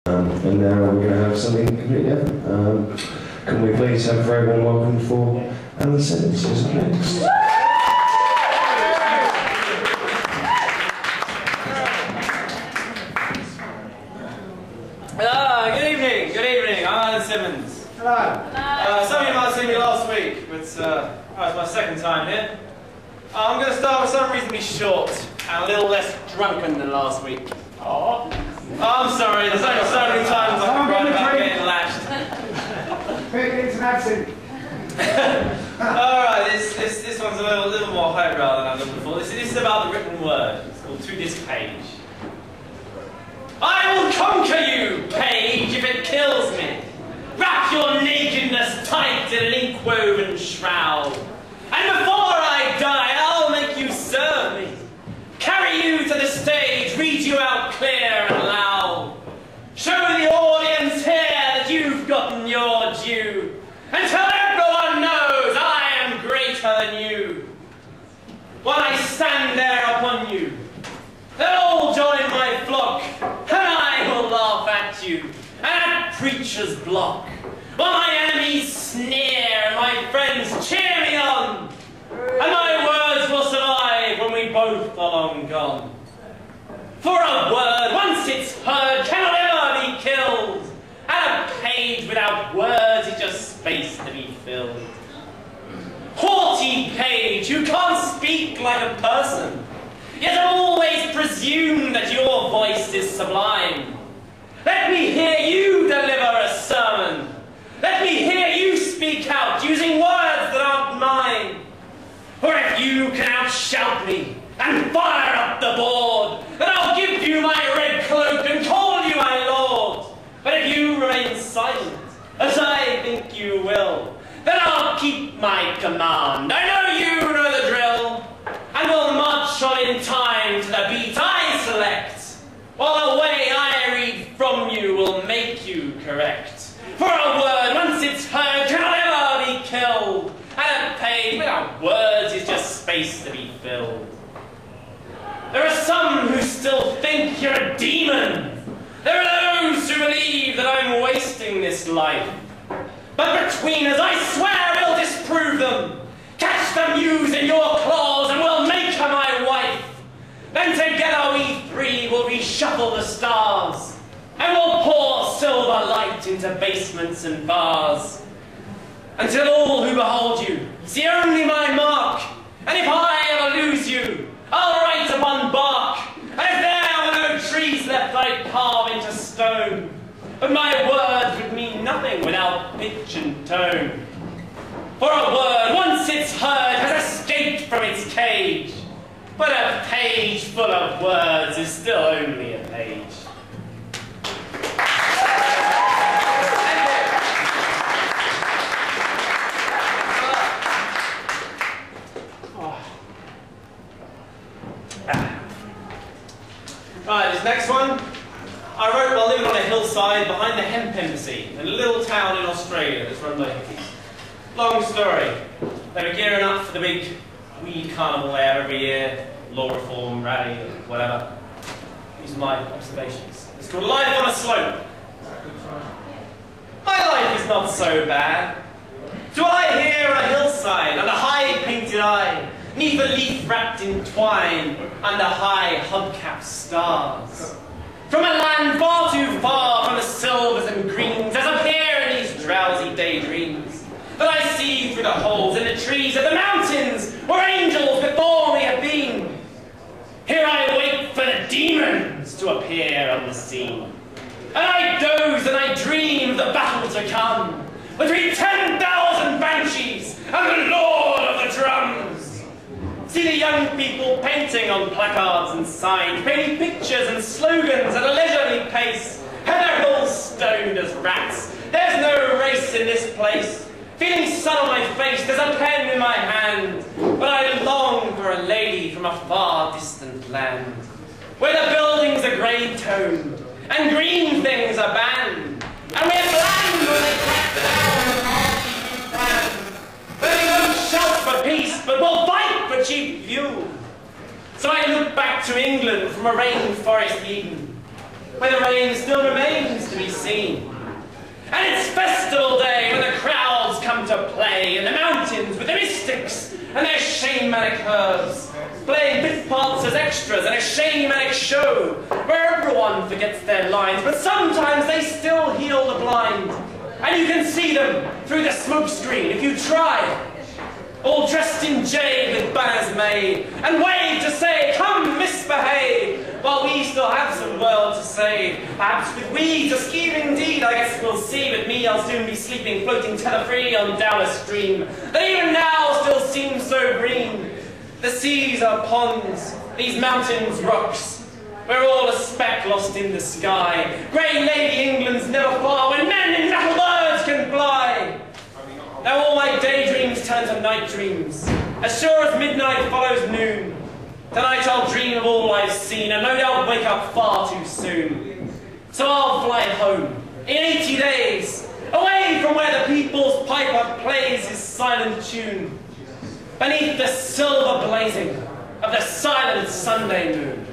And now we're going to have something completely different. Can we please have for everyone welcome for simmonds is up next. Good evening, I'm Simmonds. Hello. Some of you might have seen me last week, but it's my second time here. I'm going to start with something reasonably short and a little less drunken than last week. Oh, I'm sorry, there's only so many times I can write about getting lashed. It's an accent. Alright, this one's a little more highbrow than I've done before. This is about the written word. It's called To This Page. I will conquer you, page, if it kills me. Wrap your nakedness tight in an ink-woven shroud. And before I die, I'll make you serve me. Carry you to the stage, read you out clear and loud. Show the audience here that you've gotten your due. Until everyone knows I am greater than you. When I stand there upon you, they'll all join my flock, and I will laugh at you, and at preacher's block. While my enemies sneer, and my friends cheer me on, and my words will survive when we both are long gone. For a word, once it's heard, cannot ever be killed, and a page without words is just space to be filled. Haughty page, who can't speak like a person, yet I've always presumed that your voice is sublime. Let me hear you deliver a sermon. Let me hear you speak out using words that aren't mine. For if you can outshout me and fire up the board, then I'll give you my red cloak and call you my lord. But if you remain silent, as I think you will, then I'll keep my command. I know you know the drill, and we'll march on in time to the beat I select, while the way I read from you will make you correct. For a word, once it's heard, cannot ever be killed, and a page without words is just space to be filled. There are some who still think you're a demon. There are those who believe that I'm wasting this life. But between us, I swear we'll disprove them. Catch the muse in your claws and we'll make her my wife. Then together we three will reshuffle the stars, and we'll pour silver light into basements and bars, until all who behold you see only my mark. And if I ever lose you, I'll write upon bark. And if there were no trees left, I'd carve into stone. But my words would mean nothing without pitch and tone. For a word, once it's heard, has escaped from its cage. But a page full of words is still only a page. Right, this next one, I wrote while living on a hillside behind the hemp embassy in a little town in Australia that's run by hippies. Long story. They were gearing up for the big weed carnival they have every year, law reform, rally, whatever. These are my observations. It's called Life on a Slope. My life is not so bad. Do I hear on a hillside, under high painted eye, neath a leaf wrapped in twine, under high hubcap stars? From a land far too far from the silvers and greens, as appear in these drowsy daydreams, that I see through the holes in the trees of the mountains where angels before me have been. Here I wait for the demons to appear on the scene. And I doze and I dream of the battle to come, between 10,000 banshees and the lord of the drums. See the young people painting on placards and signs, painting pictures and slogans at a leisurely pace, and they're all stoned as rats. There's no race in this place. Feeling sun on my face, there's a pen in my hand, but I long for a lady from a far distant land, where the buildings are grey-toned, and green things are banned, and we're bland when they crack down. Where we won't shout for peace, but we'll fight for cheap fuel. So I look back to England from a rainforest Eden, where the rain still remains to be seen. And it's festival day when the crowds come to play in the mountains with the mystics and their shamanic herbs, playing bit parts as extras in a shamanic show where everyone forgets their lines, but sometimes they still heal the blind. And you can see them through the smoke screen if you try, all dressed in jade with banners made, and wave to say, come misbehave, while we still have some world to save. Perhaps with weeds or scheme indeed, I guess we'll see. With me, I'll soon be sleeping, floating tether-free on down a stream that even now still seems so green. The seas are ponds, these mountains rocks. We're all a speck lost in the sky. Grey Lady England's never far when men in metal birds can fly. Now all my daydreams turn to night dreams. As sure as midnight follows noon, tonight I'll dream of all I've seen, and no doubt wake up far too soon. So I'll fly home in 80 days, away from where the people's piper plays his silent tune, beneath the silver blazing of the silent Sunday moon.